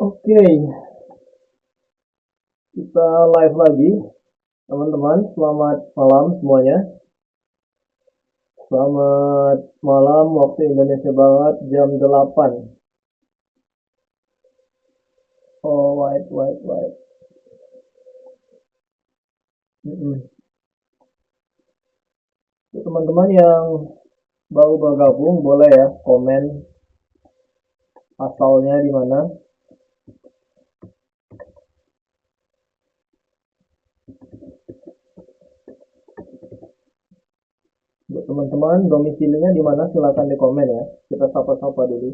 Oke, kita live lagi, teman-teman. Selamat malam semuanya. Selamat malam waktu Indonesia Barat jam 8. Oh, wait. Mm-mm. Teman-teman yang baru bergabung boleh ya komen asalnya di mana. Untuk teman-teman domisilinya di mana silakan di komen ya. Kita sapa-sapa dulu.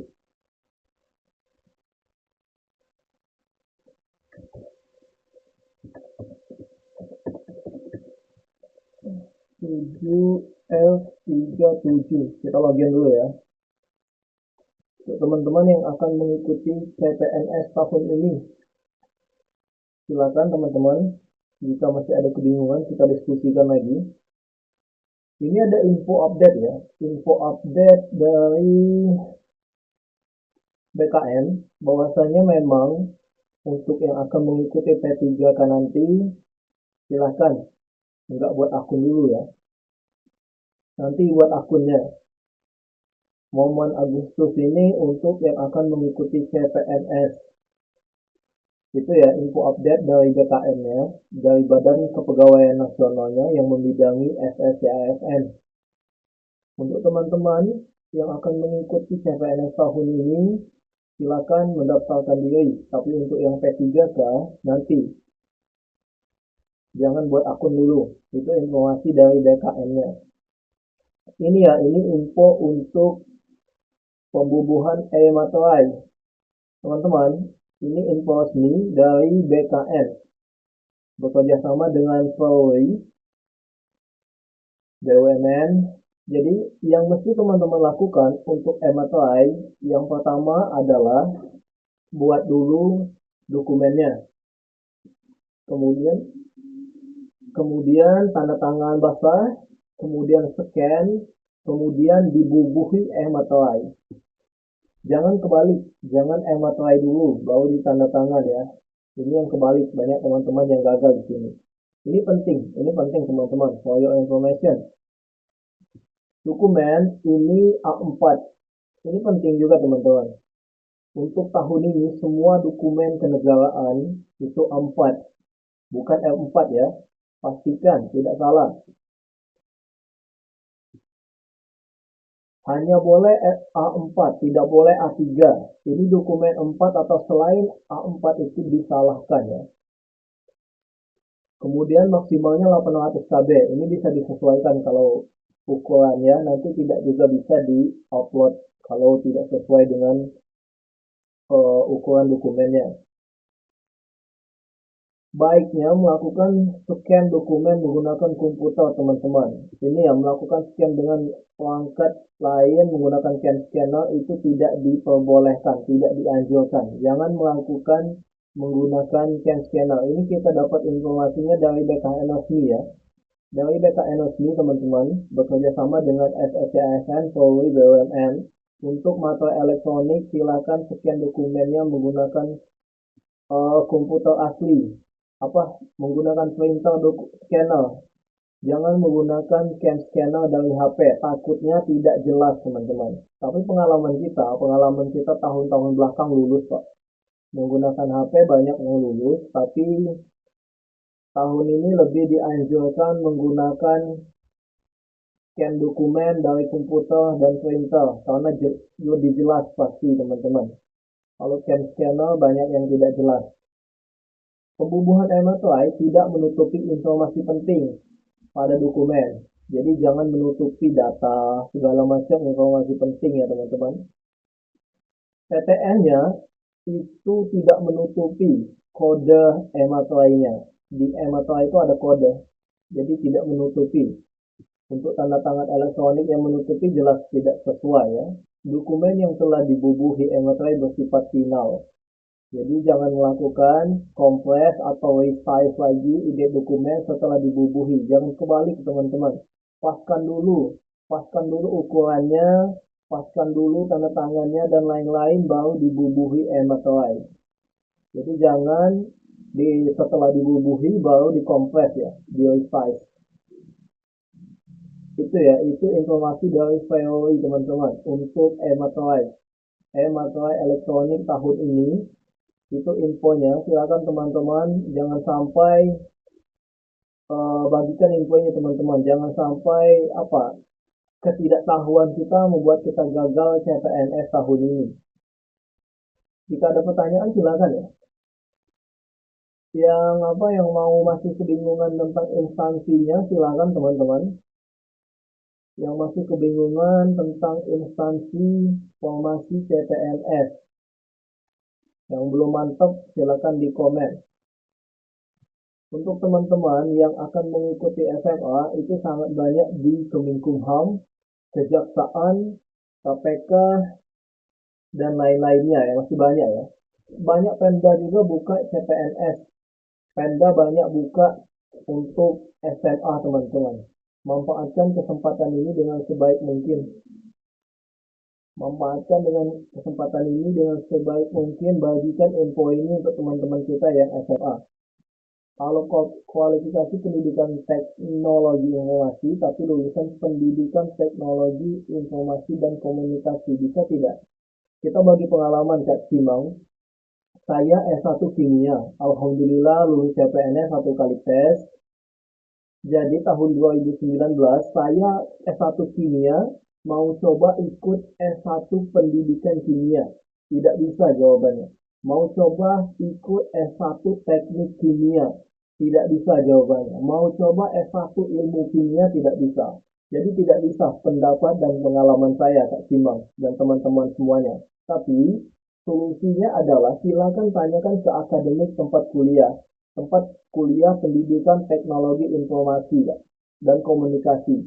7F37. Kita login dulu ya. Untuk teman-teman yang akan mengikuti CPNS tahun ini, silakan teman-teman. Jika masih ada kebingungan, kita diskusikan lagi. Ini ada info update ya. Info update dari BKN bahwasanya memang untuk yang akan mengikuti P3K nanti, silahkan nggak buat akun dulu ya. Nanti buat akunnya. Momen Agustus ini untuk yang akan mengikuti CPNS. Itu ya info update dari BKN-nya, dari Badan Kepegawaian Nasionalnya yang membidangi SSCASN. Untuk teman-teman yang akan mengikuti CPNS tahun ini, silakan mendaftarkan diri. Tapi untuk yang P3K nanti jangan buat akun dulu. Itu informasi dari BKN-nya. Ini ya, ini info untuk pembubuhan materai. Teman-teman, ini info resmi dari BKN bekerja sama dengan Polri, BUMN. Jadi yang mesti teman-teman lakukan untuk materai yang pertama adalah buat dulu dokumennya. Kemudian tanda tangan basah, kemudian scan, kemudian dibubuhi materai. Jangan kebalik, jangan materai dulu baru ditanda tangan ya. Ini yang kebalik, banyak teman-teman yang gagal di sini. Ini penting teman-teman, for your information. Dokumen ini A4. Ini penting juga teman-teman. Untuk tahun ini semua dokumen kenegaraan itu A4, bukan F4 ya. Pastikan tidak salah. Hanya boleh A4, tidak boleh A3. Jadi dokumen 4 atau selain A4 itu disalahkan ya. Kemudian maksimalnya 800 KB. Ini bisa disesuaikan kalau ukurannya, nanti tidak juga bisa di-upload kalau tidak sesuai dengan ukuran dokumennya. Baiknya melakukan scan dokumen menggunakan komputer teman-teman. Ini ya, melakukan scan dengan perangkat lain menggunakan scanner itu tidak diperbolehkan, tidak dianjurkan. Jangan melakukan menggunakan scanner. Ini kita dapat informasinya dari BKN resmi ya. Dari BKN resmi teman-teman bekerja sama dengan SSCASN, Polri, BUMN. Untuk materai elektronik silakan scan dokumennya menggunakan komputer asli, menggunakan printer scanner. Jangan menggunakan scanner dari HP, takutnya tidak jelas teman-teman. Tapi pengalaman kita tahun-tahun belakang lulus kok. Menggunakan HP banyak yang lulus, tapi tahun ini lebih dianjurkan menggunakan scan dokumen dari komputer dan printer karena lebih jelas pasti teman-teman. Kalau scanner banyak yang tidak jelas. Pembubuhan materai tidak menutupi informasi penting pada dokumen. Jadi jangan menutupi data, segala macam informasi penting ya teman-teman. PTN-nya itu tidak menutupi kode materai-nya. Di materai itu ada kode, jadi tidak menutupi. Untuk tanda tangan elektronik yang menutupi jelas tidak sesuai ya. Dokumen yang telah dibubuhi materai bersifat final. Jadi jangan melakukan kompres atau resize lagi ide dokumen setelah dibubuhi. Jangan kebalik teman-teman. Paskan dulu ukurannya, paskan dulu tanda tangannya dan lain-lain baru dibubuhi materai. Jadi jangan setelah dibubuhi baru dikompres ya, di resize. Itu ya, itu informasi dari VOI teman-teman untuk e-materai elektronik tahun ini. Itu infonya. Silakan teman-teman jangan sampai bagikan infonya teman-teman. Jangan sampai ketidaktahuan kita membuat kita gagal CPNS tahun ini. Jika ada pertanyaan silakan ya. Yang mau masih kebingungan tentang instansinya silakan teman-teman. Yang masih kebingungan tentang instansi formasi CPNS, yang belum mantap silakan di komen. Untuk teman-teman yang akan mengikuti SMA itu sangat banyak di Kemenkumham, Kejaksaan, KPK, dan lain-lainnya ya, masih banyak ya. Banyak Pemda juga buka CPNS. Pemda banyak buka untuk SMA teman-teman. Manfaatkan kesempatan ini dengan sebaik mungkin. Bagikan info ini untuk teman-teman kita yang SMA. Kalau kualifikasi pendidikan teknologi informasi, tapi lulusan pendidikan teknologi informasi dan komunikasi, bisa tidak? Kita bagi pengalaman Kak Cimang, saya S1 Kimia, Alhamdulillah lulus CPNS 1 kali tes. Jadi tahun 2019 saya S1 Kimia, mau coba ikut S1 Pendidikan Kimia. Tidak bisa jawabannya. Mau coba ikut S1 Teknik Kimia. Tidak bisa jawabannya. Mau coba S1 Ilmu Kimia, tidak bisa. Jadi tidak bisa pendapat dan pengalaman saya Kak Simang dan teman-teman semuanya. Tapi solusinya adalah silakan tanyakan ke akademik tempat kuliah pendidikan teknologi informasi dan komunikasi.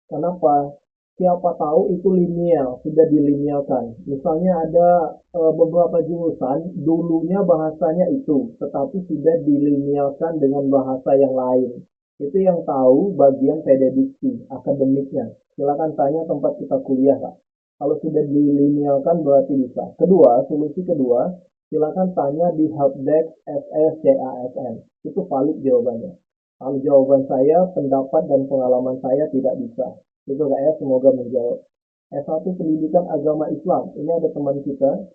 Kenapa? Siapa tahu itu linear, sudah dilinearkan. Misalnya ada beberapa jurusan dulunya bahasanya itu, tetapi sudah dilinearkan dengan bahasa yang lain. Itu yang tahu bagian pedagogik akademiknya. Silakan tanya tempat kita kuliah, Kak. Kalau sudah dilinearkan berarti bisa. Solusi kedua, silakan tanya di helpdesk SSCASN. Itu valid jawabannya. Kalau jawaban saya, pendapat dan pengalaman saya tidak bisa. Itu Kak ya, semoga menjawab. S1 Pendidikan Agama Islam. Ini ada teman kita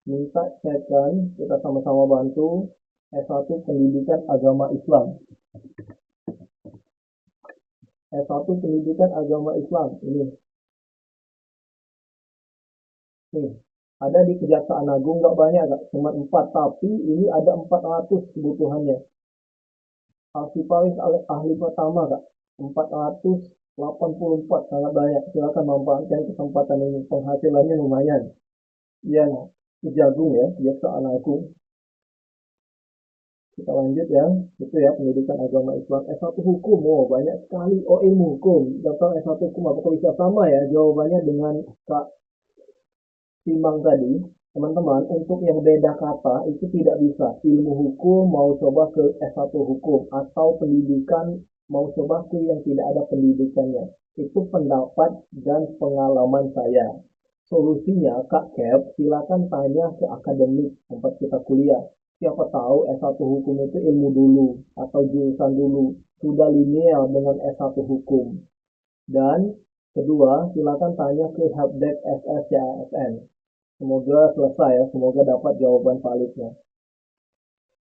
minta cekkan, kita sama-sama bantu. S1 Pendidikan Agama Islam. S1 Pendidikan Agama Islam. Ini. Nih, ada di Kejaksaan Agung, nggak banyak Kak, cuma 4, tapi ini ada 400 kebutuhannya. Arsipalis ahli pertama Kak, 484, sangat banyak. Silakan manfaatkan kesempatan ini, penghasilannya lumayan. Iya, Kejagung ya, Kejaksaan Agung. Kita lanjut ya, itu ya pendidikan agama Islam. S1 hukum, banyak sekali. Ilmu hukum, daftar S1 hukum apakah bisa sama ya? Jawabannya dengan Kak Simang tadi, teman-teman, untuk yang beda kata itu tidak bisa. Ilmu hukum mau coba ke S1 hukum, atau pendidikan mau coba ke yang tidak ada pendidikannya. Itu pendapat dan pengalaman saya. Solusinya, Kak Kep, silakan tanya ke akademik tempat kita kuliah. Siapa tahu S1 hukum itu ilmu dulu atau jurusan dulu. Sudah linear dengan S1 hukum. Dan kedua, silakan tanya ke helpdesk SSCASN. Semoga selesai ya, semoga dapat jawaban validnya.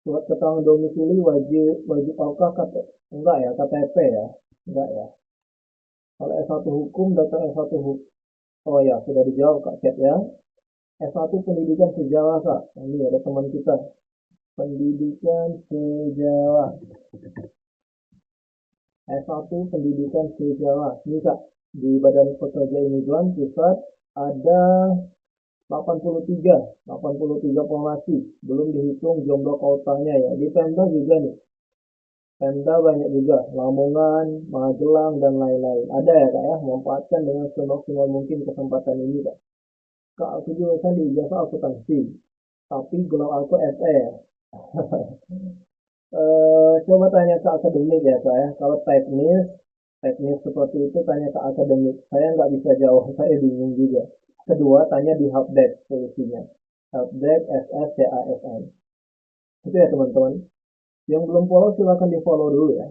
Surat keterangan domisili wajib apakah enggak ya, KTP ya? Enggak ya. Kalau S1 hukum, daftar S1 hukum. Oh ya, sudah dijawab Kak Cat ya. S1 Pendidikan Sejarah Kak. Ini ada teman kita. Pendidikan Sejarah. S1 Pendidikan Sejarah. Ini Kak, di Badan Pekerja Imigran Pusat ada 83 formasi. Belum dihitung jumlah kotanya ya. Di Pemda juga nih. Pemda banyak juga. Lamongan, Magelang, dan lain-lain. Ada ya Kak ya. Manfaatkan dengan semaksimal mungkin kesempatan ini Kak. Kak, aku jurusan di ijazah akuntansi. Tapi gelar aku SE ya. Coba tanya ke akademik ya Kak ya. Kalau teknis seperti itu tanya ke akademik. Saya nggak bisa jawab, saya bingung juga. Kedua, tanya di helpdesk solusinya. Helpdesk SSCASN. Itu ya teman-teman. Yang belum follow silahkan di follow dulu ya.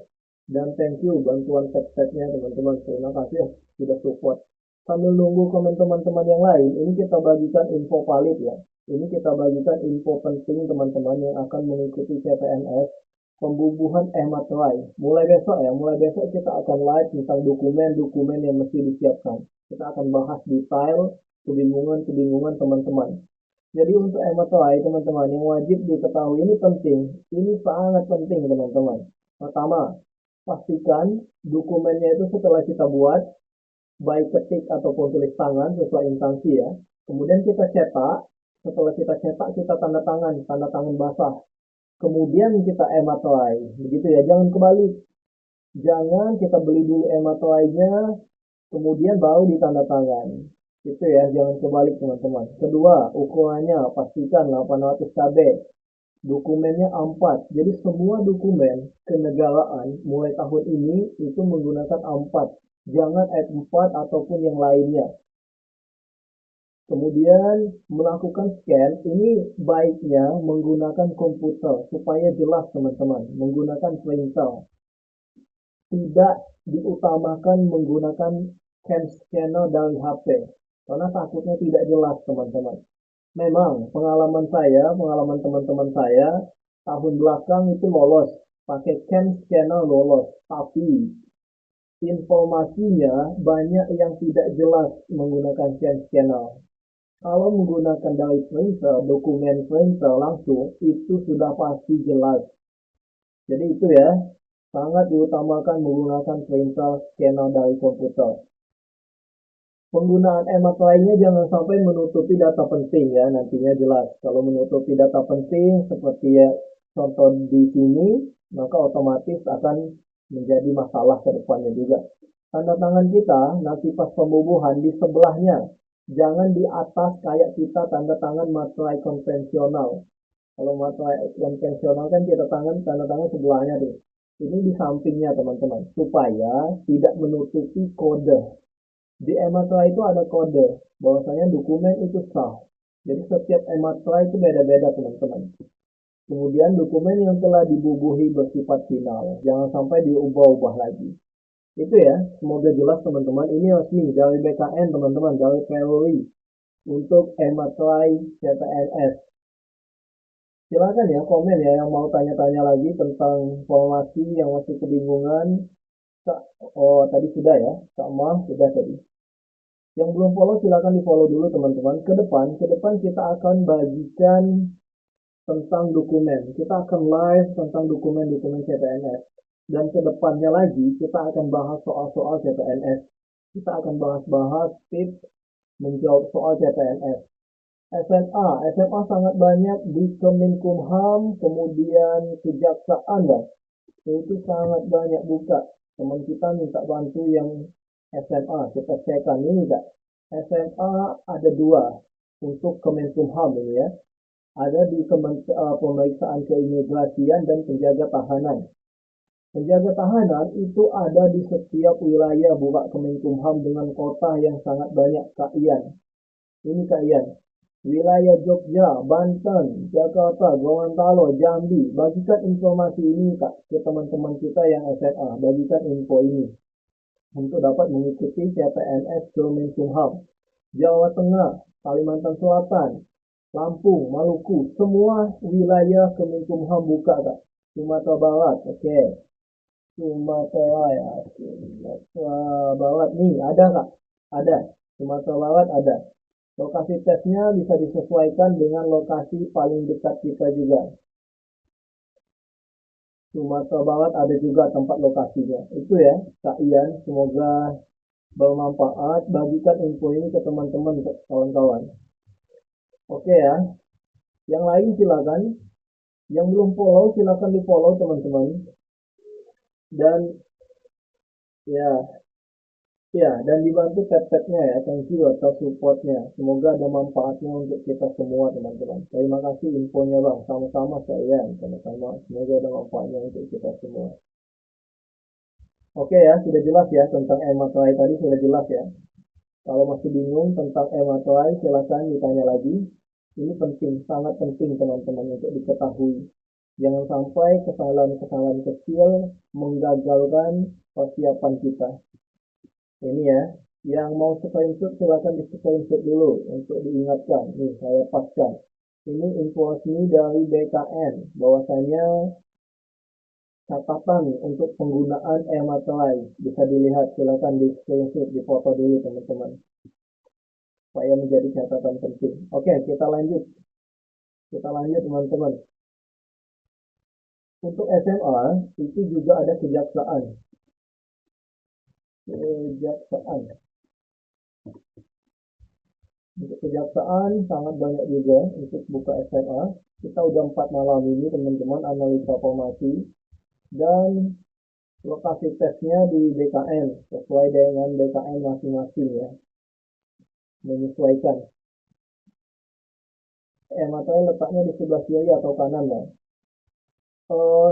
Dan thank you bantuan tag-tagnya teman-teman. Terima kasih ya sudah support. Sambil nunggu komen teman-teman yang lain, ini kita bagikan info valid ya. Ini kita bagikan info penting teman-teman yang akan mengikuti CPNS pembubuhan materai. Mulai besok kita akan live tentang dokumen-dokumen yang mesti disiapkan. Kita akan bahas detail kebingungan-kebingungan teman-teman. Jadi untuk materai teman-teman yang wajib diketahui ini penting. Ini sangat penting teman-teman. Pertama, pastikan dokumennya itu setelah kita buat, baik ketik ataupun tulis tangan sesuai instansi ya. Kemudian kita cetak, setelah kita cetak kita tanda tangan basah. Kemudian kita materai, begitu ya, jangan kebalik. Jangan kita beli dulu materainya, kemudian baru ditanda tangan. Itu ya, jangan kebalik teman-teman. Kedua, ukurannya pastikan 800 KB. Dokumennya A4. Jadi semua dokumen kenegaraan mulai tahun ini itu menggunakan A4. Jangan A4 ataupun yang lainnya. Kemudian melakukan scan, ini baiknya menggunakan komputer supaya jelas teman-teman. Menggunakan printer. Tidak diutamakan menggunakan scanner dari HP. Karena takutnya tidak jelas teman-teman. Memang pengalaman teman-teman saya, tahun belakang itu lolos. Pakai scanner lolos. Tapi informasinya banyak yang tidak jelas menggunakan scanner. Kalau menggunakan dari printer, dokumen printer langsung, itu sudah pasti jelas. Jadi itu ya, sangat diutamakan menggunakan printer scanner dari komputer. Penggunaan lainnya jangan sampai menutupi data penting ya, nantinya jelas. Kalau menutupi data penting seperti ya contoh di sini, maka otomatis akan menjadi masalah ke depannya juga. Tanda tangan kita nanti pas pembubuhan di sebelahnya. Jangan di atas kayak kita tanda tangan materai konvensional. Kalau materai konvensional kan kita tanda tangan sebelahnya tuh. Ini di sampingnya teman-teman, supaya tidak menutupi kode. Di materai itu ada kode, bahwasanya dokumen itu sah. Jadi setiap materai itu beda-beda teman-teman. Kemudian dokumen yang telah dibubuhi bersifat final, jangan sampai diubah-ubah lagi. Itu ya, semoga jelas teman-teman. Ini resmi dari BKN teman-teman, dari Polri untuk materai CPNS. Silakan ya komen ya yang mau tanya-tanya lagi tentang formasi yang masih kebingungan. Oh tadi sudah ya, sama sudah tadi. Yang belum follow silakan di follow dulu teman-teman. Ke depan kita akan bagikan tentang dokumen. Kita akan live tentang dokumen-dokumen CPNS. Dan ke depannya lagi kita akan bahas soal-soal CPNS. Kita akan bahas-bahas tips menjawab soal CPNS. SMA sangat banyak di Kemenkumham, kemudian Kejaksaan lah. Itu sangat banyak buka. Teman kita minta bantu yang SMA, kita cekkan ini enggak. SMA ada 2 untuk Kemenkumham ini ya. Ada di pemeriksaan keimigrasian dan penjaga tahanan. Penjaga tahanan itu ada di setiap wilayah buka Kemenkumham dengan kota yang sangat banyak KIan. Ini KIan. Wilayah Jogja, Banten, Jakarta, Gorontalo, Jambi. Bagikan informasi ini Kak ke teman-teman kita yang SMA. Bagikan info ini untuk dapat mengikuti CPNS Kemenkumham. Jawa Tengah, Kalimantan Selatan, Lampung, Maluku, semua wilayah Kemenkumham buka Kak. Sumatera Barat, oke. Sumatera ya, Sumatera Barat nih ada Kak? Ada. Sumatera Barat ada. Lokasi tesnya bisa disesuaikan dengan lokasi paling dekat kita juga. Sumatera Barat ada juga tempat lokasinya. Itu ya, Kak Ian. Semoga bermanfaat. Bagikan info ini ke teman-teman, kawan-kawan. Oke ya. Yang lain silakan. Yang belum follow silakan di follow teman-teman. Dan dan dibantu tag-tagnya ya. Thank you atas supportnya. Semoga ada manfaatnya untuk kita semua teman-teman. Terima kasih infonya Bang. Sama-sama saya. Sama-sama. Semoga ada manfaatnya untuk kita semua. Oke ya, sudah jelas ya tentang materai tadi sudah jelas ya. Kalau masih bingung tentang materai silakan ditanya lagi. Ini penting, sangat penting teman-teman untuk diketahui. Jangan sampai kesalahan-kesalahan kecil menggagalkan persiapan kita. Ini ya, yang mau screenshot silakan di screenshot dulu untuk diingatkan. Nih, saya paskan. Ini info resmi dari BKN bahwasanya catatan untuk penggunaan e-materai bisa dilihat, silakan di screenshot, di foto dulu teman-teman, supaya menjadi catatan penting. Oke, kita lanjut teman-teman. Untuk SMA itu juga ada kejaksaan. Untuk kejaksaan sangat banyak juga untuk buka SMA. Kita udah 4 malam ini teman-teman analisa formasi, dan lokasi tesnya di BKN sesuai dengan BKN masing-masing ya, menyesuaikan. Material letaknya di sebelah kiri atau kanan ya.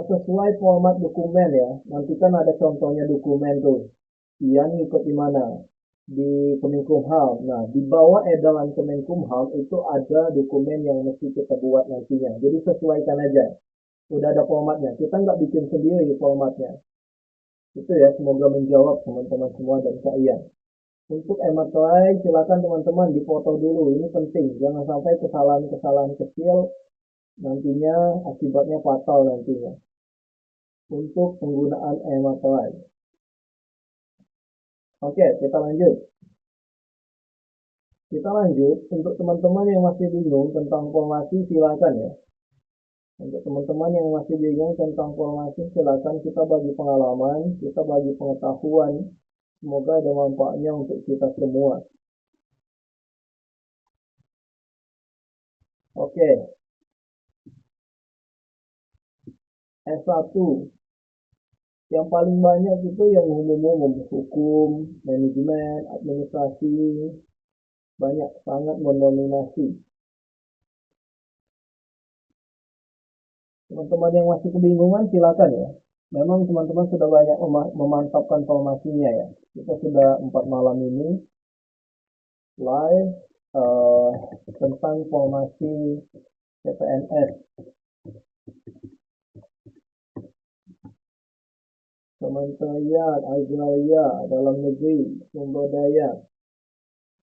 Sesuai format dokumen ya. Nanti kan ada contohnya dokumen tuh. Yang ikut di mana? Di Kemenkumham. Nah, di bawah edaran Kemenkumham itu ada dokumen yang mesti kita buat nantinya. Jadi sesuaikan aja. Udah ada formatnya. Kita nggak bikin sendiri formatnya. Itu ya, semoga menjawab teman-teman semua dan saya. Untuk e-materai silakan teman-teman dipoto dulu. Ini penting. Jangan sampai kesalahan-kesalahan kecil nantinya akibatnya fatal nantinya. Untuk penggunaan e-materai. Oke, kita lanjut. Untuk teman-teman yang masih bingung tentang formasi silakan ya. Untuk teman-teman yang masih bingung tentang formasi silakan, kita bagi pengalaman, kita bagi pengetahuan. Semoga ada manfaatnya untuk kita semua. Oke. S1. Yang paling banyak itu yang umum-umum, hukum, manajemen, administrasi, banyak sangat mendominasi. Teman-teman yang masih kebingungan silakan ya. Memang teman-teman sudah banyak memantapkan formasinya ya. Kita sudah 4 malam ini live tentang formasi CPNS, Kementerian Agraria, Dalam Negeri, Sumber Daya,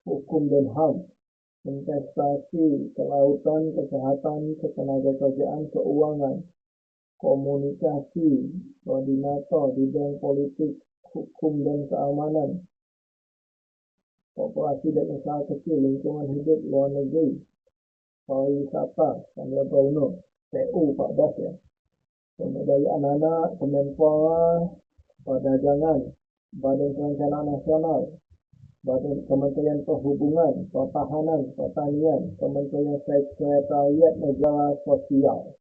Hukum dan HAM, investasi, kelautan, kesehatan, ketenagakerjaan, keuangan, komunikasi, koordinator, bidang politik, hukum dan keamanan, koperasi dan usaha kecil, lingkungan hidup, luar negeri, pariwisata, Sandiaga Uno, PU 14 ya, pemberdayaan anak, Kemenpora, perdagangan, Badan Perencanaan Nasional, Badan Kementerian Perhubungan, Pertahanan, Pertanian, Kementerian Sekretariat Negara Sosial.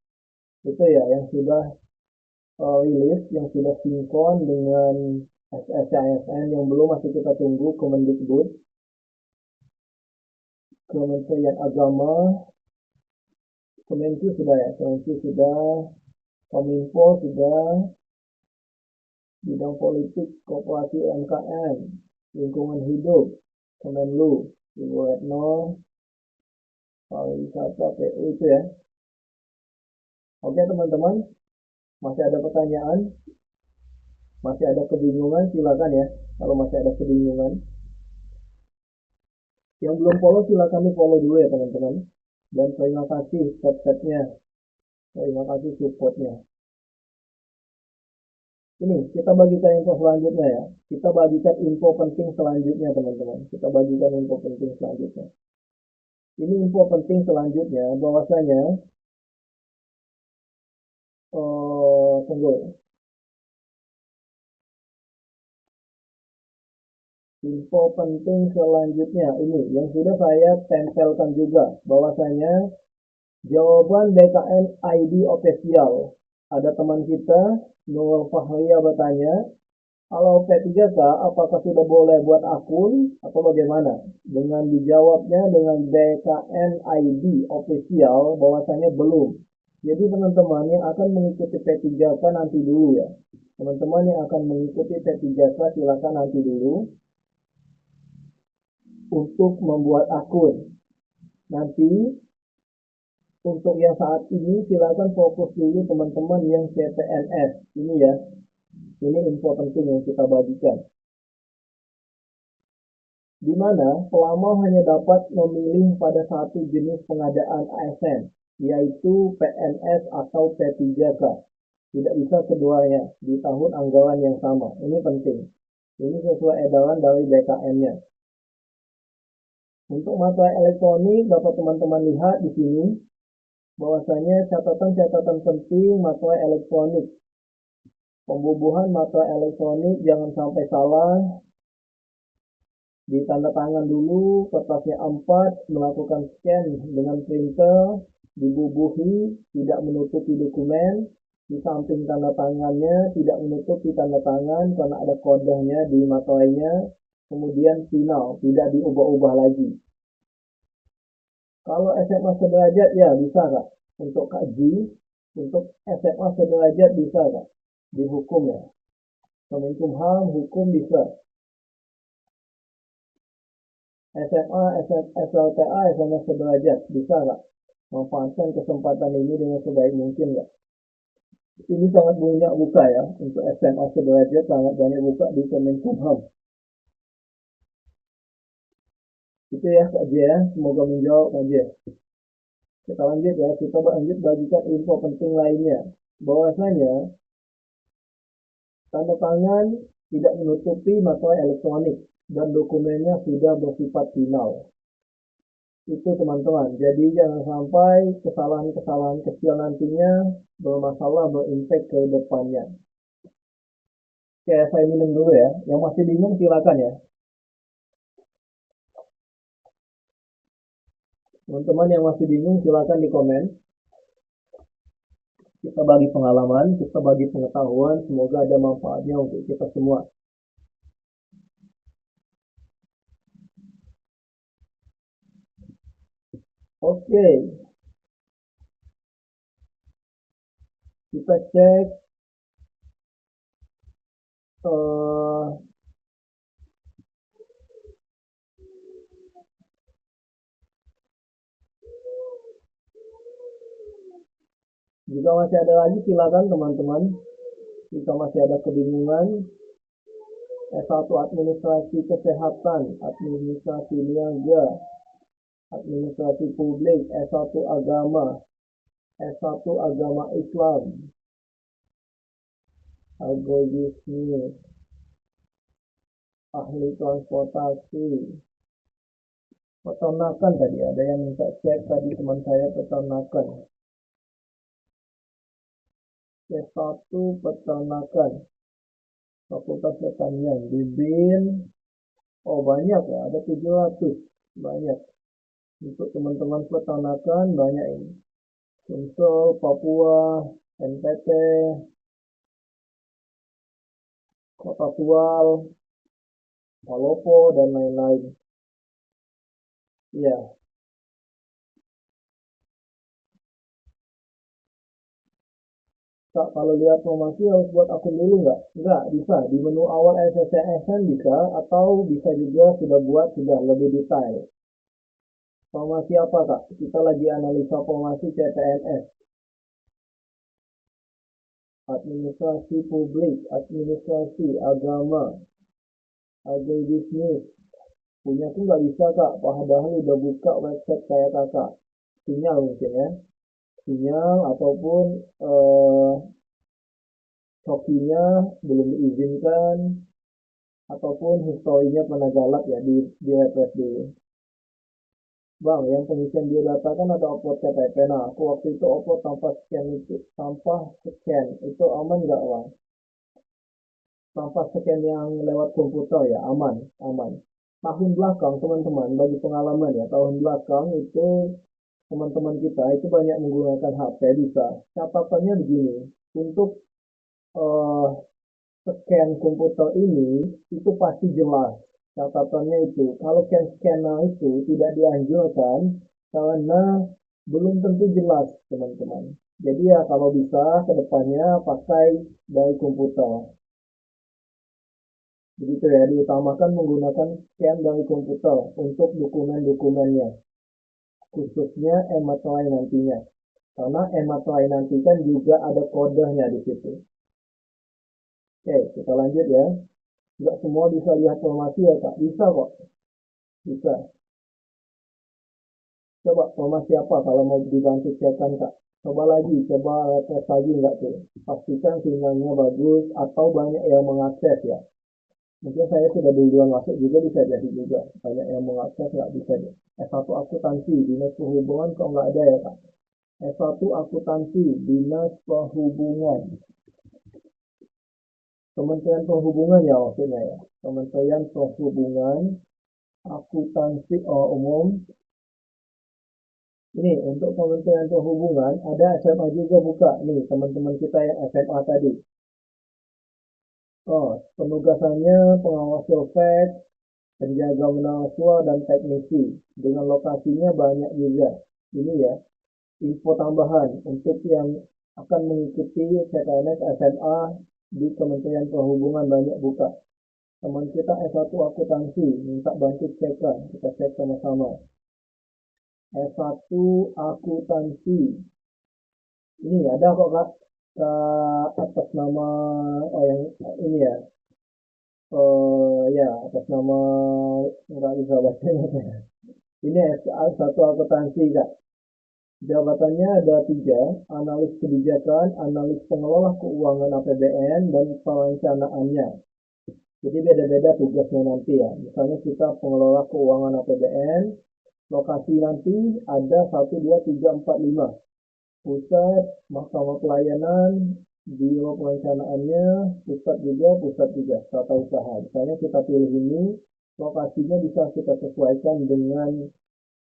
Itu ya yang sudah rilis, yang sudah sinkron dengan SSCSN. Yang belum masih kita tunggu Kemendikbud, Kementerian Agama, Kemenku sudah ya, Kemenku sudah, Kominfo sudah, bidang politik, koperasi UMKM, lingkungan hidup, Kemenlu, Ibu Retno, pariwisata, PU itu ya. Oke teman-teman, masih ada pertanyaan, masih ada kebingungan, silakan ya. Kalau masih ada kebingungan, yang belum follow silakan di follow dulu ya teman-teman. Dan terima kasih subscribe-nya, terima kasih supportnya. Ini kita bagikan info selanjutnya ya. Kita bagikan info penting selanjutnya teman-teman. Kita bagikan info penting selanjutnya. Ini info penting selanjutnya bahwasanya tunggu. Info penting selanjutnya ini yang sudah saya tempelkan juga bahwasanya jawaban BKN ID official. Ada teman kita Nur Fahria bertanya, kalau P3K apakah sudah boleh buat akun atau bagaimana? Dengan dijawabnya dengan BKN ID official bahwasanya belum. Jadi teman-teman yang akan mengikuti P3K nanti dulu ya. Teman-teman yang akan mengikuti P3K silakan nanti dulu untuk membuat akun. Nanti Untuk yang saat ini silakan fokus dulu teman-teman yang CPNS. Ini ya, ini info penting yang kita bagikan. Di mana pelamar hanya dapat memilih pada satu jenis pengadaan ASN, yaitu PNS atau P3K. Tidak bisa keduanya di tahun anggaran yang sama. Ini penting. Ini sesuai edaran dari BKN-nya. Untuk mata elektronik dapat teman-teman lihat di sini bahwasanya catatan-catatan penting mata elektronik. Pembubuhan mata elektronik jangan sampai salah. Ditanda tangan dulu kertasnya A4, melakukan scan dengan printer, dibubuhi, tidak menutupi dokumen, di samping tanda tangannya tidak menutupi tanda tangan karena ada kodenya di materinya, kemudian final, tidak diubah-ubah lagi. Kalau SMA sederajat ya bisa Kak, untuk kaji, untuk SMA sederajat bisa Kak, di hukum ya, Kemenkumham hukum bisa. SMA, SLTA, SMA sederajat, bisa nggak? Manfaatkan kesempatan ini dengan sebaik mungkin nggak? Ini sangat banyak buka ya, untuk SMA sederajat sangat banyak buka di Kemenkumham. Itu ya Kak J ya, semoga menjawab Kak J. Kita lanjut ya, kita lanjut bagikan info penting lainnya. Bahwasanya tanda tangan tidak menutupi masalah elektronik dan dokumennya sudah bersifat final. Itu teman-teman, jadi jangan sampai kesalahan-kesalahan kecil nantinya bermasalah, berimpact ke depannya. Oke, saya minum dulu ya. Yang masih bingung silakan ya. Teman-teman yang masih bingung silakan di komen. Kita bagi pengalaman, kita bagi pengetahuan, semoga ada manfaatnya untuk kita semua. Oke, kita cek jika masih ada lagi silakan teman-teman. Jika masih ada kebingungan, S1 Administrasi Kesehatan, Administrasi Niaga, Administrasi Publik, S1 Agama, S1 Agama Islam, Agrobisnis, Ahli Transportasi, Peternakan tadi ada yang minta cek tadi teman saya peternakan. S1 Peternakan, Fakultas Pertanian, Bibin. Oh banyak ya, ada 700, banyak. Untuk teman-teman peternakan banyak ini. Sumsel, Papua, NTT, Kota Tual, Palopo, dan lain-lain. Iya, Kak, kalau lihat informasi harus buat akun dulu nggak? Nggak, bisa. Di menu awal SSCSN bisa, atau bisa juga sudah buat sudah lebih detail. Formasi apa Kak? Kita lagi analisa formasi CPNS. Administrasi publik, administrasi, agama, agribisnis. Punya tuh nggak bisa Kak, padahal udah buka website kayak Kakak. Sinyal mungkin ya. Sinyal ataupun Shopee-nya belum diizinkan, ataupun historinya pernah galak ya di refresh dulu. Bang, yang pengisian biodata kan ada upload KTP. Nah, aku waktu itu upload tanpa scan itu, tanpa scan itu aman nggak bang? Tanpa scan yang lewat komputer ya aman, aman. Tahun belakang teman-teman, bagi pengalaman ya, tahun belakang itu teman-teman kita itu banyak menggunakan HP bisa. Catatannya begini, untuk eh, scan komputer ini itu pasti jelas. Catatannya itu, kalau scanner itu tidak dianjurkan karena belum tentu jelas, teman-teman. Jadi ya kalau bisa kedepannya pakai dari komputer. Begitu ya, diutamakan menggunakan scan dari komputer untuk dokumen-dokumennya, khususnya e-materai nantinya. Karena ematrai nanti kan juga ada kodenya di situ. Oke, kita lanjut ya. Nggak semua bisa lihat formasi ya Kak? Bisa kok, bisa. Coba formasi apa kalau mau dibantu cekan Kak? Coba lagi, coba tes lagi nggak tuh? Pastikan sinyalnya bagus atau banyak yang mengakses ya. Mungkin saya sudah duluan masuk juga bisa jadi juga. Banyak yang mengakses nggak bisa deh. S1 akuntansi, dinas perhubungan kok nggak ada ya Kak? S1 akuntansi, dinas perhubungan. Kementerian Perhubungan ya maksudnya ya. Kementerian Perhubungan, akuntansi umum. Ini untuk Kementerian Perhubungan ada SMA juga buka nih teman-teman kita yang SMA tadi. Oh, penugasannya pengawas survei, penjaga menara dan teknisi. Dengan lokasinya banyak juga. Ini ya, info tambahan untuk yang akan mengikuti CPNS SMA di Kementerian Perhubungan banyak buka. Teman kita S1 akuntansi, minta bantu cek, kita cek sama-sama. S1 akuntansi. Ini ada kok Kak, atas nama yang ini ya. Ya atas nama nggak bisa bacanya. Ini S1 akuntansi Kak. Jabatannya ada 3, analis kebijakan, analis pengelola keuangan APBN, dan perencanaannya. Jadi beda-beda tugasnya nanti ya. Misalnya kita pengelola keuangan APBN, lokasi nanti ada 1, 2, 3, 4, 5. Pusat, Mahkamah Pelayanan, Biro Perencanaannya, pusat juga, tata usaha. Misalnya kita pilih ini, lokasinya bisa kita sesuaikan dengan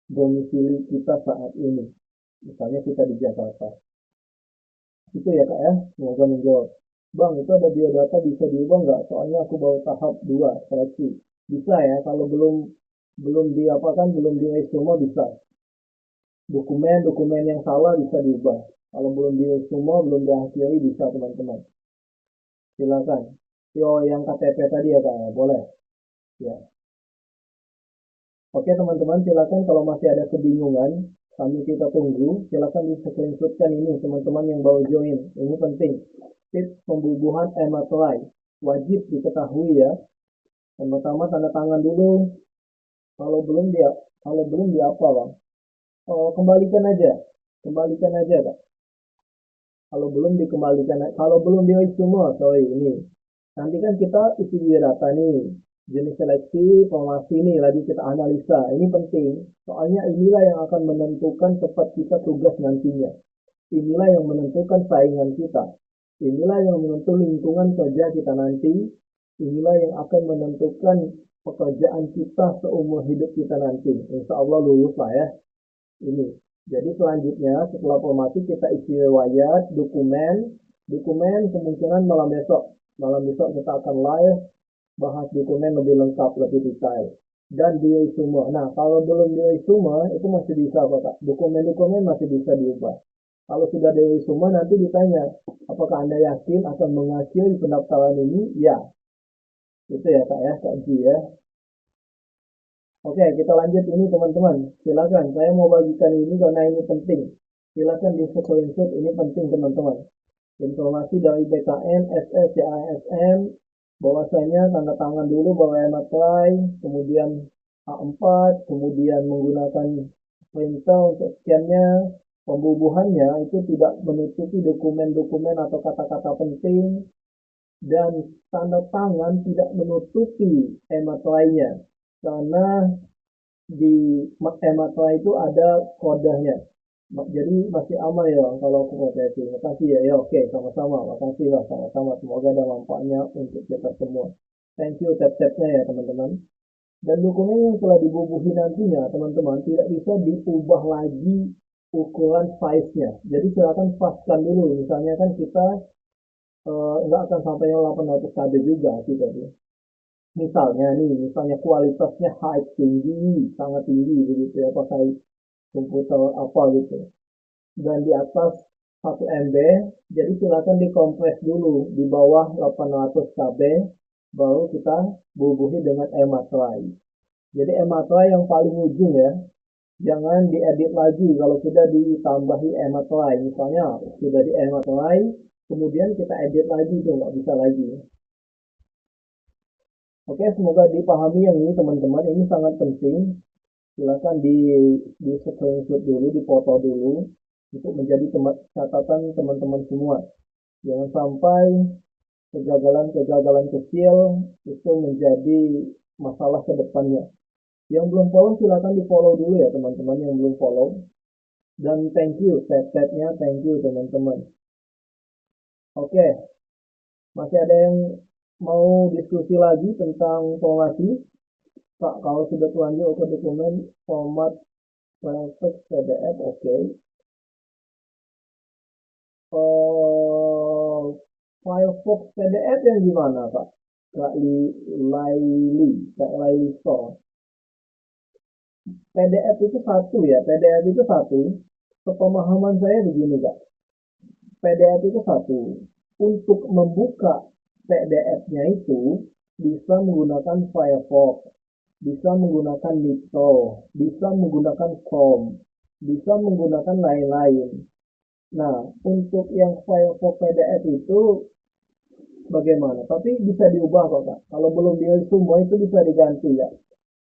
domisili kita saat ini. Misalnya kita di Jakarta. Itu ya Kak ya, semoga menjawab. Bang, itu ada biodata bisa diubah nggak? Soalnya aku baru tahap 2 seleksi. Bisa ya, kalau belum belum diapakan, belum di semua bisa. Dokumen-dokumen yang salah bisa diubah. Kalau belum di semua, belum diakhiri bisa teman-teman. Silakan. Yo, yang KTP tadi ya Kak, boleh. Ya. Oke teman-teman, silakan kalau masih ada kebingungan, sambil kita tunggu, silakan di screenshotkan ini teman-teman yang baru join. Ini penting. Tips pembubuhan ematolai wajib diketahui ya. Yang pertama tanda tangan dulu. Kalau belum dia apa bang? Oh, kembalikan aja Kak. Kalau belum dikembalikan, kalau belum di semua, sorry ini. Nanti kan kita isi biodata nih, jenis seleksi, formasi nih, lagi kita analisa. Ini penting, soalnya inilah yang akan menentukan tempat kita tugas nantinya. Inilah yang menentukan saingan kita. Inilah yang menentukan lingkungan kerja kita nanti. Inilah yang akan menentukan pekerjaan kita seumur hidup kita nanti. Insya Allah lulus lah ya. Ini. Jadi selanjutnya setelah formasi kita isi riwayat, dokumen, dokumen kemungkinan malam besok. Malam besok kita akan live bahas dokumen lebih lengkap, lebih detail. Dan di resume. Nah, kalau belum di resume itu masih bisa Pak. Dokumen-dokumen masih bisa diubah. Kalau sudah di resume nanti ditanya, apakah Anda yakin akan mengakhiri pendaftaran ini? Ya. Itu ya Kak ya, Kak Ji ya. Oke, kita lanjut ini teman-teman. Silakan, saya mau bagikan ini karena ini penting. Silakan di screenshot, ini penting teman-teman. Informasi dari BKN, SS, CASM, bahwasanya tanda tangan dulu bahwa apply, kemudian A4, kemudian menggunakan printer untuk scannya, pembubuhannya itu tidak menutupi dokumen-dokumen atau kata-kata penting, dan tanda tangan tidak menutupi apply-nya. Karena di Ematra itu ada kodenya. Jadi masih aman ya Bang kalau aku proteksi. Makasih ya. Ya oke, sama-sama. Makasih lah sama-sama. Semoga ada manfaatnya untuk kita semua. Thank you tap-tapnya ya teman-teman. Dan dokumen yang telah dibubuhi nantinya teman-teman tidak bisa diubah lagi ukuran size-nya. Jadi silakan paskan dulu. Misalnya kan kita nggak akan sampai 800 KB juga sih tadi. Misalnya kualitasnya high tinggi, sangat tinggi begitu ya, pakai komputer apa gitu. Dan di atas 1 MB, jadi silakan dikompres dulu di bawah 800 KB, baru kita bubuhi dengan ematrai. Jadi ematrai yang paling ujung ya, Jangan diedit lagi kalau sudah ditambahi ematline. Misalnya sudah di ematline, kemudian kita edit lagi tuh nggak bisa lagi. Oke, semoga dipahami yang ini teman-teman. Ini sangat penting. Silakan di screenshot dulu, dipoto dulu untuk menjadi catatan teman-teman semua. Jangan sampai kegagalan-kegagalan kecil itu menjadi masalah ke depannya. Yang belum follow silakan di follow dulu ya teman-teman yang belum follow. Dan thank you, tab-tabnya thank you teman-teman. Oke, masih ada yang mau diskusi lagi tentang formasi? Pak, kalau sudah telanjur ke dokumen format Firefox PDF, oke. Firefox PDF yang gimana, Pak? Kak Laili Store. PDF itu satu ya, PDF itu satu. Sepemahaman saya begini, Kak. PDF itu satu. Untuk membuka PDF-nya itu bisa menggunakan Firefox, bisa menggunakan Nitro, bisa menggunakan Chrome, bisa menggunakan lain-lain. Nah, untuk yang Firefox PDF itu bagaimana? Tapi bisa diubah kok, Kak. Kalau belum di semua itu bisa diganti ya.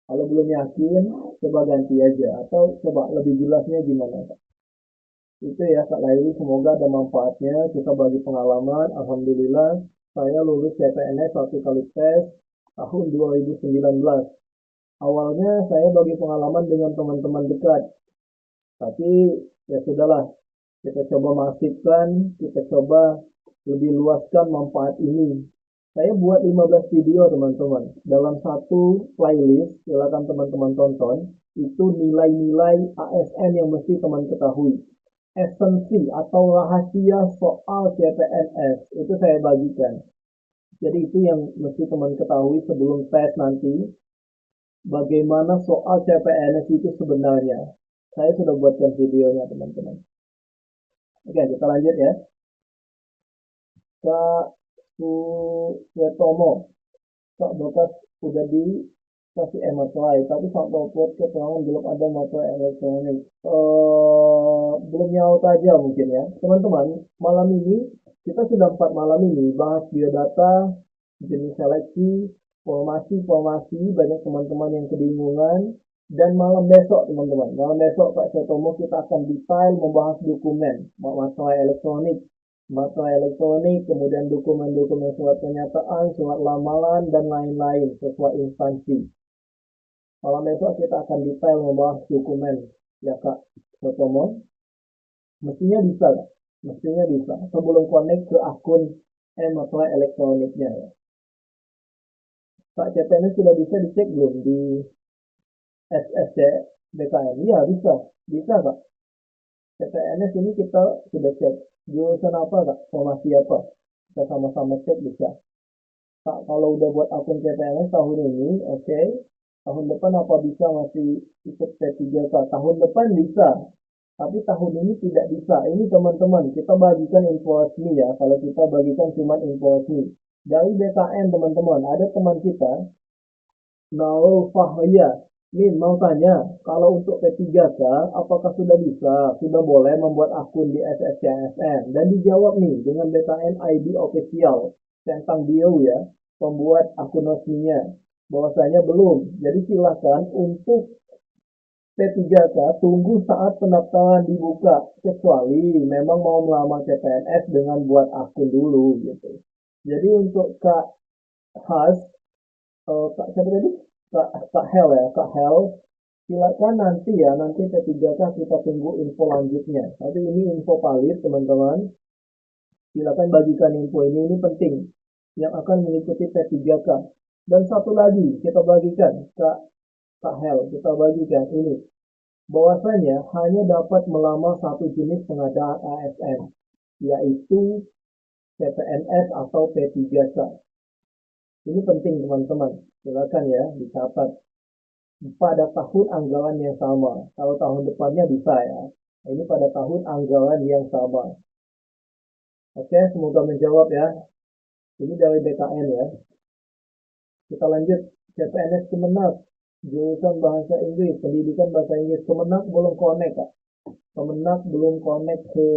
Kalau belum yakin, coba ganti aja. Atau coba lebih jelasnya gimana, Kak? Itu ya, Kak Laili. Semoga ada manfaatnya. Kita bagi pengalaman. Alhamdulillah, saya lulus CPNS satu kali tes tahun 2019. Awalnya saya bagi pengalaman dengan teman-teman dekat. Tapi ya sudahlah, kita coba masifkan, kita coba lebih luaskan manfaat ini. Saya buat 15 video teman-teman. Dalam satu playlist, silakan teman-teman tonton. Itu nilai-nilai ASN yang mesti teman ketahui. Esensi atau rahasia soal CPNS itu saya bagikan. Jadi itu yang mesti teman ketahui sebelum tes nanti. Bagaimana soal CPNS itu sebenarnya. Saya sudah buatkan videonya teman-teman. Oke, kita lanjut ya. Kak Suetomo, Kak Bekas udah dikasih e-materai, tapi saat upload keterangan belum ada materai elektronik. Belum nyaut aja mungkin ya. Teman-teman, malam ini, kita sudah 4 malam ini bahas biodata, jenis seleksi, formasi, banyak teman-teman yang kebingungan. Dan malam besok teman-teman, malam besok Pak Suetomo kita akan detail membahas dokumen, materai elektronik, kemudian dokumen-dokumen surat pernyataan, surat lamaran, dan lain-lain sesuai instansi. Malam besok kita akan detail membahas dokumen, ya Kak Sotomo. Mestinya bisa, Kak. Mestinya bisa. Sebelum connect ke akun materai elektroniknya ya. Kak CPNS sudah bisa dicek belum di SSC BKN? Iya bisa, bisa Kak. CPNS ini kita sudah cek. Jurusan apa Kak? Formasi apa? Kita sama-sama cek bisa. Kak, kalau udah buat akun CPNS tahun ini, oke. Tahun depan apa bisa masih ikut P3K? Tahun depan bisa, tapi tahun ini tidak bisa. Ini teman-teman, kita bagikan info resmi ya. Kalau kita bagikan cuma info resmi. Dari BKN teman-teman, ada teman kita, Naul Fahria. Min, mau tanya, kalau untuk P3K, apakah sudah bisa, sudah boleh membuat akun di SSCSN? Dan dijawab nih, dengan BKN ID official, centang bio ya, pembuat akun resminya. Bahwasanya belum. Jadi silakan untuk P3K tunggu saat pendaftaran dibuka. Kecuali memang mau melamar CPNS dengan buat akun dulu gitu. Jadi untuk Kak Has, Kak siapa tadi? Kak Hel ya, Kak Hel. Silakan nanti ya, nanti P3K kita tunggu info lanjutnya. Tapi ini info valid teman-teman. Silakan bagikan info ini penting. Yang akan mengikuti P3K. Dan satu lagi kita bagikan, Kak Hel, kita bagikan ini. Bahwasanya hanya dapat melamar satu jenis pengadaan ASN, yaitu CPNS atau P3K. Ini penting teman-teman, silakan ya dicatat. Pada tahun anggaran yang sama. Kalau tahun depannya bisa ya. Ini pada tahun anggaran yang sama. Oke, semoga menjawab ya. Ini dari BKN ya. Kita lanjut. CPNS Kemenak. Jurusan bahasa Inggris, pendidikan bahasa Inggris. Kemenak belum connect, Kak. Kemenak belum connect ke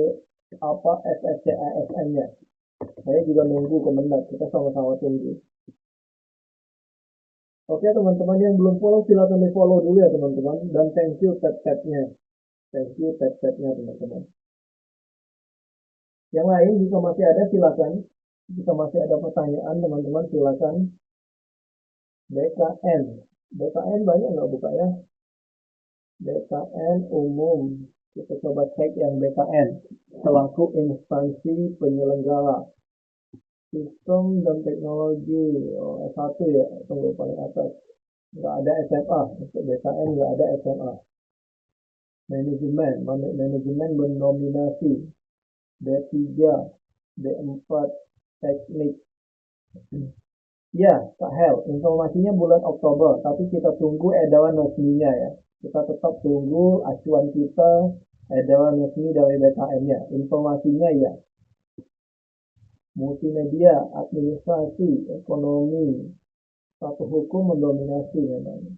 apa SSCASN-nya. Saya juga nunggu Kemenak, kita sama-sama tunggu. Oke teman-teman yang belum follow silahkan di follow dulu ya teman-teman. Dan thank you tab-tabnya. Thank you tab-tabnya teman-teman. Yang lain jika masih ada silakan. Jika masih ada pertanyaan teman-teman silakan. BKN. BKN banyak nggak buka ya? BKN umum. Kita coba cek yang BKN. Selaku instansi penyelenggara. Sistem dan teknologi. Oh, S1 ya. Tunggu paling atas. Nggak ada SMA. Untuk BKN nggak ada SMA. Manajemen. Manajemen mendominasi. D3. D4. Teknik. Ya, Kak Hel, informasinya bulan Oktober, tapi kita tunggu edaran resminya ya. Kita tetap tunggu acuan kita edaran resmi dari BKN-nya. Informasinya ya, multimedia, administrasi, ekonomi, satu hukum mendominasi memang.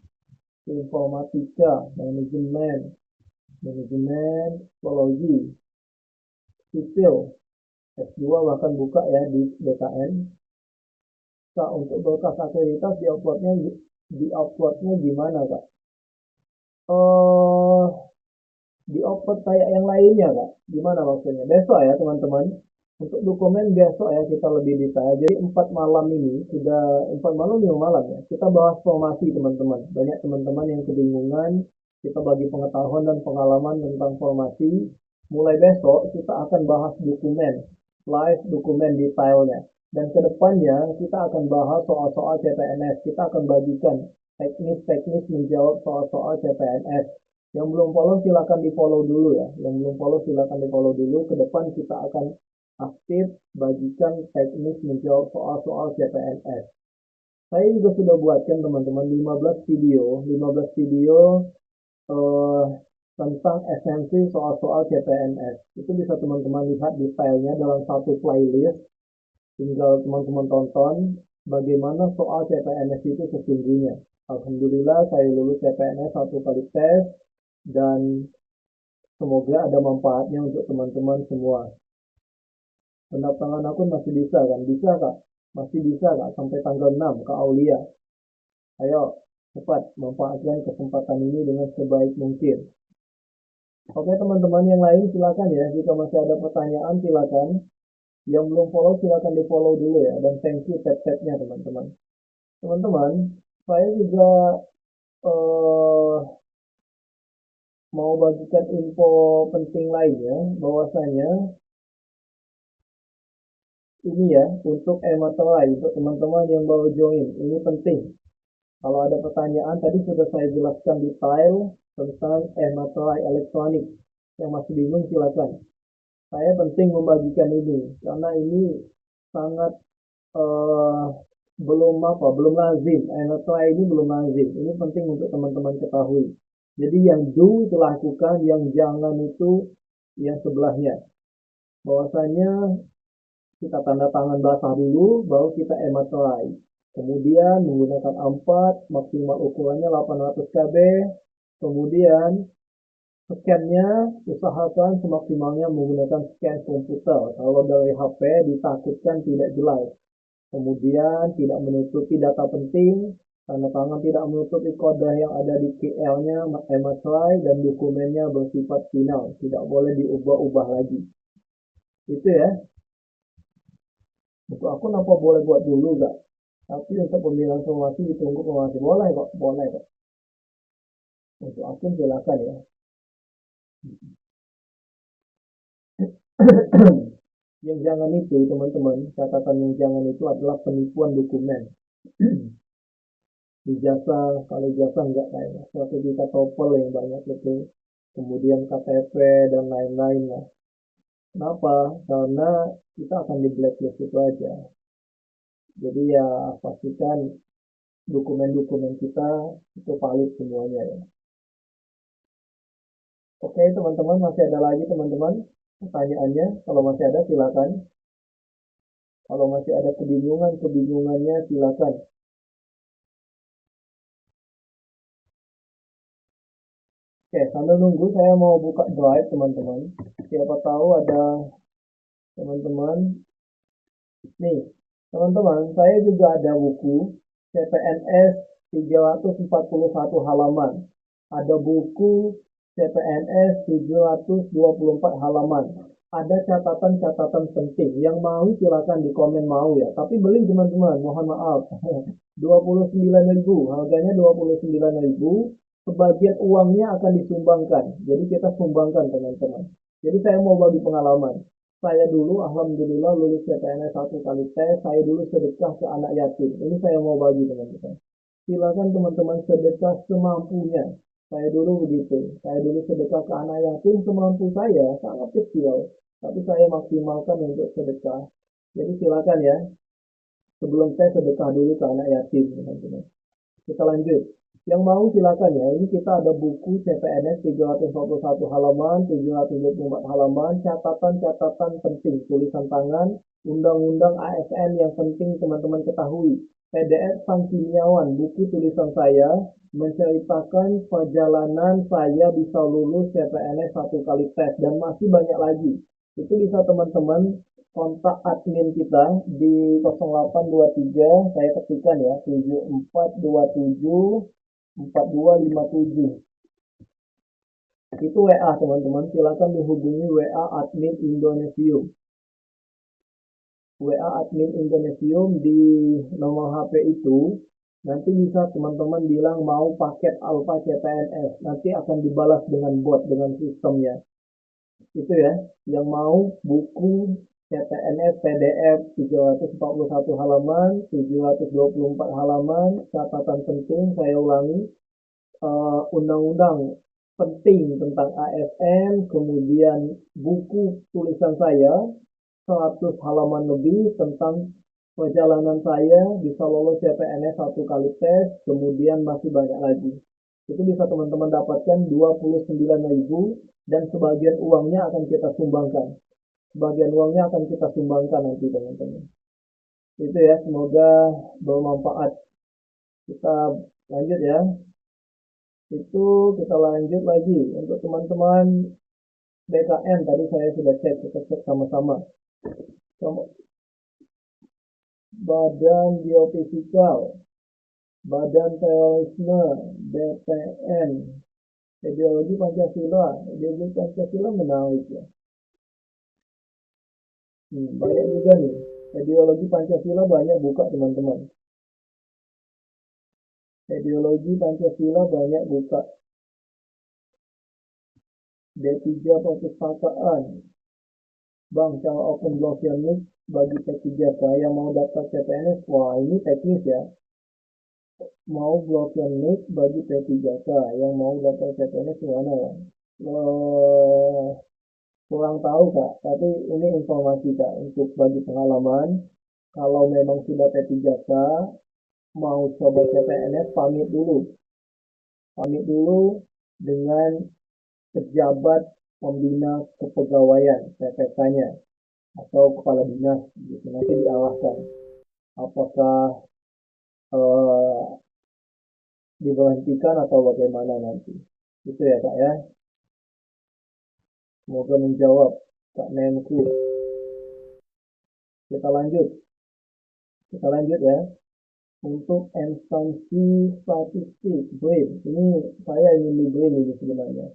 Informatika, manajemen, psikologi, sipil, S2 bahkan buka ya di BKN. Kak, untuk berkas akreditasi di uploadnya gimana Kak? Oh, di-upload kayak yang lainnya Kak? Gimana maksudnya? Besok ya teman-teman. Untuk dokumen besok ya kita lebih detail. Jadi 4 malam ini sudah 4 malam 5 malam ya. Kita bahas formasi teman-teman. Banyak teman-teman yang kebingungan. Kita bagi pengetahuan dan pengalaman tentang formasi. Mulai besok kita akan bahas dokumen, live dokumen detailnya. Dan kedepannya kita akan bahas soal-soal CPNS. Kita akan bagikan teknis-teknis menjawab soal-soal CPNS. Yang belum follow silakan di follow dulu ya. Yang belum follow silakan di follow dulu. Ke depan kita akan aktif bagikan teknis menjawab soal-soal CPNS. Saya juga sudah buatkan teman-teman 15 video, 15 video eh, tentang esensi soal-soal CPNS. Itu bisa teman-teman lihat detailnya dalam satu playlist. Tinggal teman-teman tonton bagaimana soal CPNS itu sesungguhnya. Alhamdulillah saya lulus CPNS satu kali tes dan semoga ada manfaatnya untuk teman-teman semua. Pendaftaran akun masih bisa kan? Bisa Kak? Masih bisa Kak? Sampai tanggal 6 Kak Aulia. Ayo cepat manfaatkan kesempatan ini dengan sebaik mungkin. Oke teman-teman yang lain silakan ya. Jika masih ada pertanyaan silakan. Yang belum follow silakan di follow dulu ya. Dan thank you tab-tabnya teman-teman. Teman-teman, saya juga eh, mau bagikan info penting lainnya. Bahwasanya ini ya untuk e-materai untuk teman-teman yang baru join. Ini penting. Kalau ada pertanyaan tadi sudah saya jelaskan detail tentang e-materai elektronik. Yang masih bingung silakan. Saya penting membagikan ini karena ini sangat eh, belum lazim. E-materai ini belum lazim. Ini penting untuk teman-teman ketahui. Jadi yang do itu lakukan, yang jangan itu yang sebelahnya. Bahwasanya kita tanda tangan basah dulu, baru kita e-materai. Kemudian menggunakan A4, maksimal ukurannya 800 KB. Kemudian scan-nya usahakan semaksimalnya menggunakan scan komputer. Kalau dari HP ditakutkan tidak jelas. Kemudian tidak menutupi data penting, tanda tangan tidak menutupi kode yang ada di KL-nya, e-materai dan dokumennya bersifat final. Tidak boleh diubah-ubah lagi. Itu ya. Untuk akun apa boleh buat dulu gak? Tapi untuk pemilihan formasi ditunggu formasi boleh kok, boleh kok. Untuk akun silakan ya. Yang jangan itu teman-teman, catatan yang jangan itu adalah penipuan dokumen. Ijazah, kalau ijazah enggak kayaknya. Sertifikat TOEFL yang banyak itu. Kemudian KTP dan lain-lain lah. Kenapa? Karena kita akan di blacklist itu aja. Jadi ya pastikan dokumen-dokumen kita itu valid semuanya ya. Oke teman-teman, masih ada lagi teman-teman pertanyaannya. Kalau masih ada silakan. Kalau masih ada kebingungannya silakan. Oke, sambil nunggu saya mau buka drive teman-teman. Siapa tahu ada teman-teman. Nih, teman-teman, saya juga ada buku CPNS 341 halaman. Ada buku CPNS 724 halaman. Ada catatan-catatan penting. Yang mau silakan di komen mau ya. Tapi beli teman-teman, mohon maaf. 29.000, harganya 29.000. Sebagian uangnya akan disumbangkan. Jadi kita sumbangkan teman-teman. Jadi saya mau bagi pengalaman. Saya dulu alhamdulillah lulus CPNS satu kali tes, saya dulu sedekah ke anak yatim. Ini saya mau bagi teman-teman. Silakan teman-teman sedekah semampunya. Saya dulu begitu. Saya dulu sedekah ke anak yatim semampu saya, sangat kecil. Tapi saya maksimalkan untuk sedekah. Jadi silakan ya. Sebelum saya sedekah dulu ke anak yatim teman-teman. Kita lanjut. Yang mau silakan ya. Ini kita ada buku CPNS 341 halaman, 724 halaman, catatan-catatan penting, tulisan tangan, undang-undang ASN yang penting teman-teman ketahui. PDF Sang Kimiawan, buku tulisan saya menceritakan perjalanan saya bisa lulus CPNS satu kali tes dan masih banyak lagi. Itu bisa teman-teman kontak admin kita di 0823, saya ketikkan ya, 7427 4257. Itu WA teman-teman, silakan dihubungi WA admin Indonesium. WA admin Indonesium di nomor HP itu. Nanti bisa teman-teman bilang mau paket Alpha CPNS. Nanti akan dibalas dengan bot, dengan sistemnya. Itu ya, yang mau buku CPNS PDF 341 halaman, 724 halaman, catatan penting, saya ulangi, undang-undang penting tentang ASN, kemudian buku tulisan saya 100 halaman lebih tentang perjalanan saya bisa lolos CPNS satu kali tes, kemudian masih banyak lagi. Itu bisa teman-teman dapatkan 29.000 dan sebagian uangnya akan kita sumbangkan. Sebagian uangnya akan kita sumbangkan nanti teman-teman. Itu ya, semoga bermanfaat. Kita lanjut ya. Itu kita lanjut lagi untuk teman-teman BKN tadi saya sudah cek, kita cek sama-sama. Badan Geofisikal, Badan Terorisme, BPN, Ideologi Pancasila. Ideologi Pancasila menarik ya. Banyak juga nih. Ideologi Pancasila banyak buka teman-teman. Ideologi Pancasila banyak buka. D3 perpustakaan. Bang, cara open blockchain bagi P3K yang mau daftar CPNS. Wah, ini teknis ya. Mau blockchain bagi P3K yang mau daftar CPNS gimana Bang? Kurang tahu Kak, tapi ini informasi Kak untuk bagi pengalaman. Kalau memang sudah P3K, mau coba CPNS, pamit dulu dengan pejabat pembina kepegawaian PPK-nya atau kepala dinas gitu. Nanti diarahkan apakah eh, diberhentikan atau bagaimana nanti. Itu ya Kak ya. Semoga menjawab Kak Menku. Kita lanjut. Kita lanjut ya. Untuk instansi statistik BRIN, ini saya ingin di BRIN ini sebenarnya.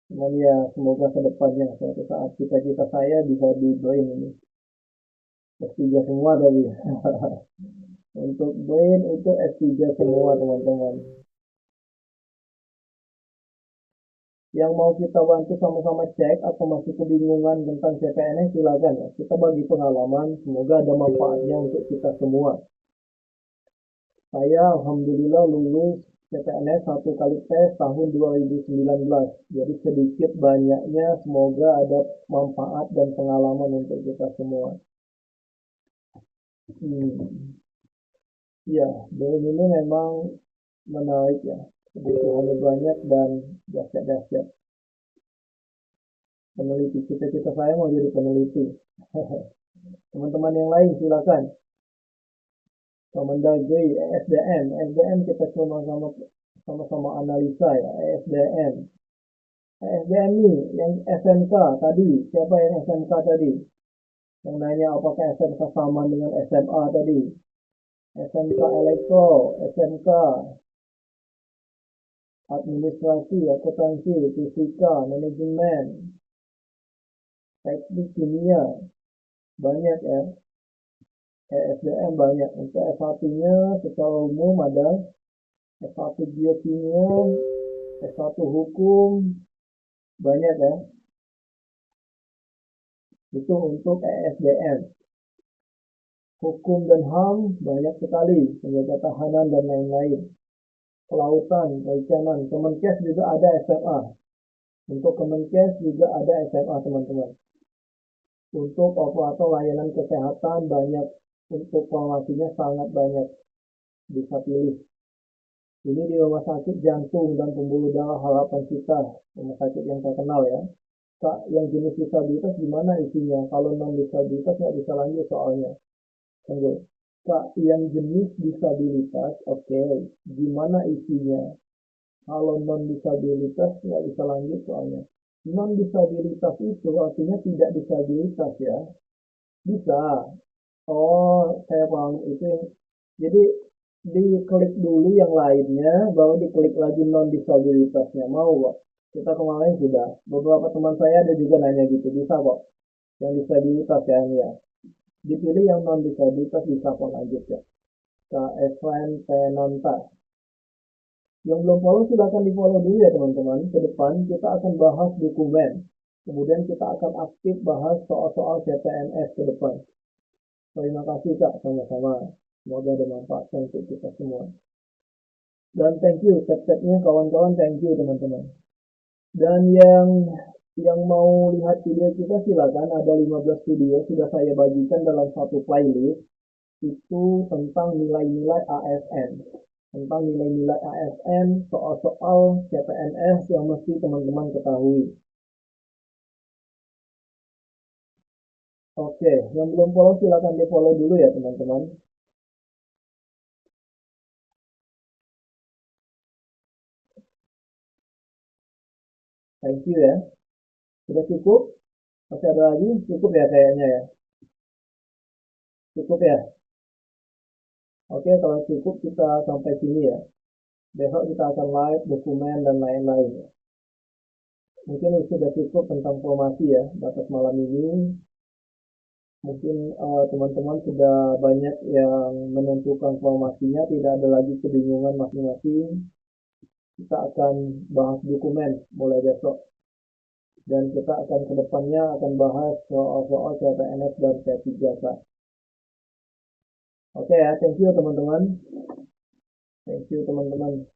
Cuman ya semoga kedepannya suatu saat cita-cita saya bisa di BRIN ini. S3 semua tadi. Untuk BRIN itu S3 semua teman-teman. Yang mau kita bantu sama-sama cek atau masih kebingungan tentang CPNS silakan ya. Kita bagi pengalaman, semoga ada manfaatnya untuk kita semua. Saya alhamdulillah lulus CPNS satu kali tes tahun 2019. Jadi sedikit banyaknya semoga ada manfaat dan pengalaman untuk kita semua. Ya, BEM ini memang menarik ya. Kebutuhannya banyak dan dahsyat-dahsyat. Peneliti, cita-cita saya mau jadi peneliti. Teman-teman yang lain silakan. Kemendagri, ESDM kita sama-sama analisa ya, ESDM. SDM nih, yang SMK tadi, siapa yang SMK tadi? Yang nanya apakah SMK sama dengan SMA tadi? SMK Elektro, SMK Administrasi, Akuntansi, Fisika, Manajemen, Teknik Kimia, banyak ya. SDM banyak. Untuk S1-nya secara umum ada S1 Biokimia, S1 Hukum, banyak ya. Itu untuk ESDM. Hukum dan HAM banyak sekali, penjaga tahanan dan lain-lain. Kelautan, perikanan, Kemenkes juga ada SMA. Untuk Kemenkes juga ada SMA teman-teman. Untuk operator layanan kesehatan banyak, untuk formasinya sangat banyak, bisa pilih. Ini di Rumah Sakit Jantung dan Pembuluh Darah Harapan Kita, rumah sakit yang terkenal ya. Kak, yang jenis disabilitas gimana isinya? Kalau non disabilitas nggak bisa lanjut soalnya. Tunggu. Kak, yang jenis disabilitas, oke. Gimana isinya? Kalau non disabilitas nggak bisa lanjut soalnya. Non disabilitas itu artinya tidak disabilitas ya. Bisa. Oh, saya paham itu. Jadi diklik dulu yang lainnya, baru diklik lagi non disabilitasnya. Mau kok? Kita kemarin sudah. Beberapa teman saya ada juga nanya gitu. Bisa kok? Yang disabilitas ya ini ya. Dipilih yang non disabilitas bisa kok lanjut ya. Kak Evan Penonta. Yang belum follow silahkan di follow dulu ya teman-teman. Ke depan kita akan bahas dokumen. Kemudian kita akan aktif bahas soal-soal CPNS ke depan. Terima kasih Kak, sama-sama. Semoga ada manfaatnya untuk kita semua. Dan thank you, tap-tapnya kawan-kawan, thank you teman-teman. Dan yang mau lihat video kita silakan, ada 15 video sudah saya bagikan dalam satu playlist. Itu tentang nilai-nilai ASN. Tentang nilai-nilai ASN, soal-soal CPNS yang mesti teman-teman ketahui. Oke, yang belum follow silakan di follow dulu ya teman-teman. Thank you ya. Sudah cukup? Masih ada lagi? Cukup ya kayaknya ya. Cukup ya. Oke, kalau cukup kita sampai sini ya. Besok kita akan live dokumen dan lain-lain. Mungkin sudah cukup tentang formasi ya, batas malam ini. Mungkin teman-teman sudah banyak yang menentukan formasinya, tidak ada lagi kebingungan masing-masing. Kita akan bahas dokumen mulai besok. Dan kita akan kedepannya akan bahas soal-soal CPNS dan P3K. Oke ya, thank you teman-teman. Thank you teman-teman.